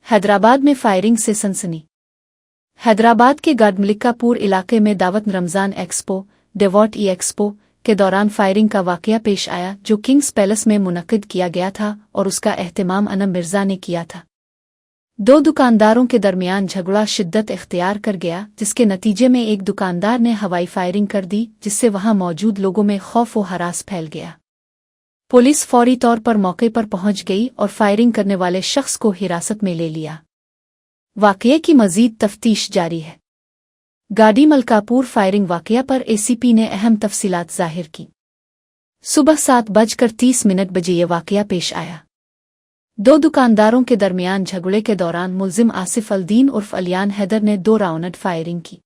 हैदराबाद में फायरिंग से सनसनी। हैदराबाद के गढ़मल्लिकापुर इलाके में दावत रमज़ान एक्सपो डेवॉट ई एक्सपो के दौरान फायरिंग का वाकया पेश आया, जो किंग्स पैलेस में मुनक्किद किया गया था और उसका एहतमाम अनम मिर्जा ने किया था। दो दुकानदारों के दरमियान झगड़ा शिद्दत इख्तियार कर गया, जिसके नतीजे में एक दुकानदार ने हवाई फायरिंग कर दी, जिससे वहां मौजूद लोगों में खौफ व हरास फैल गया। पुलिस फौरी तौर पर मौके पर पहुंच गई और फायरिंग करने वाले शख्स को हिरासत में ले लिया। वाकये की मजीद तफ्तीश जारी है। गाड़ी मलकापुर फायरिंग वाकया पर एसीपी ने अहम तफसीलात जाहिर की। सुबह 7:30 बजे ये वाकया पेश आया। दो दुकानदारों के दरमियान झगड़े के दौरान मुल्जिम आसिफ अल-दीन उर्फ अलियान हैदर ने 2 राउंड फायरिंग की।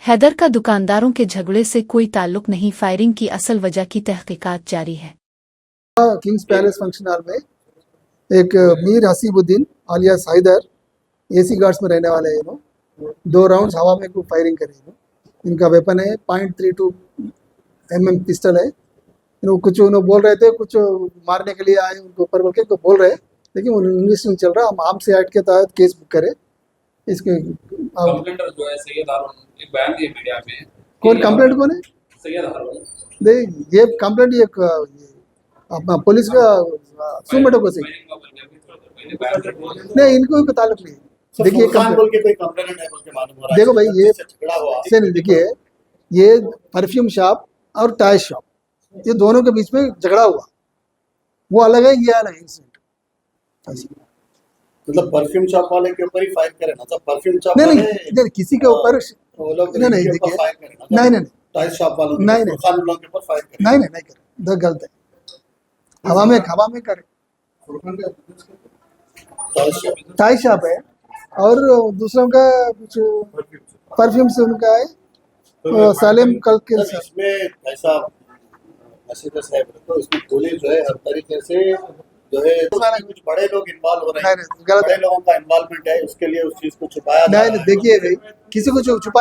हैदर का दुकानदारों के झगड़े से कोई ताल्लुक नहीं। फायरिंग की असल वजह की तहकीकात जारी है। किंग्स पैलेस फंक्शन हॉल में एक मीर हसीबुद्दीन आलियास हैदर एसी गार्ड्स में रहने वाले हैं। 2 राउंड्स हवा में फायरिंग करे। इनका वेपन है .32 mm पिस्टल है। कुछ उन्होंने बोल रहे थे, कुछ मारने के लिए आए उनको ऊपर बोल के तो बोल रहे, लेकिन इन्वेस्टिगेशन चल रहा। हम आर्म्स एक्ट के तहत केस बुक करे। इसके कंप्लेंटर जो है सैयद हारून, एक बयान दिया मीडिया में। कौन कंप्लेंट कौन है? सैयद हारून। देख ये कंप्लेंट ये अपना पुलिस का सुमटो को से नहीं, इनको कोई ताल्लुक नहीं। देखिए बोल के कोई कंप्लेंट है बोल के मालूम हो रहा है। देखो भाई, ये झगड़ा हुआ से नहीं, देखिए ये परफ्यूम शॉप और टायर शॉप, ये दोनों के बीच में झगड़ा हुआ, वो अलग है, ये अलग है इंसिडेंट। मतलब परफ्यूम शॉप वाले के ऊपर ही फायर करे ना? तो परफ्यूम शॉप नहीं नहीं, किसी के ऊपर वो लोग नहीं देखिए, फायर करे ना? नहीं नहीं टायर शॉप वालों नहीं खान लोगों के ऊपर फायर करे? नहीं नहीं करे, गलत है। हवा में करे। टाई शॉप है और दूसरा उनका कुछ परफ्यूम से उनका है सालेम कल के। इसमें ऐसा है तो इसमें पुलिस जो है हर तरीके से जो है कुछ बड़े लोग इन्वॉल्व हो रहे हैं, बड़े लोगों का इन्वॉल्वमेंट है, उसके लिए उस चीज को छुपाया। नहीं देखिए, किसी को छुपा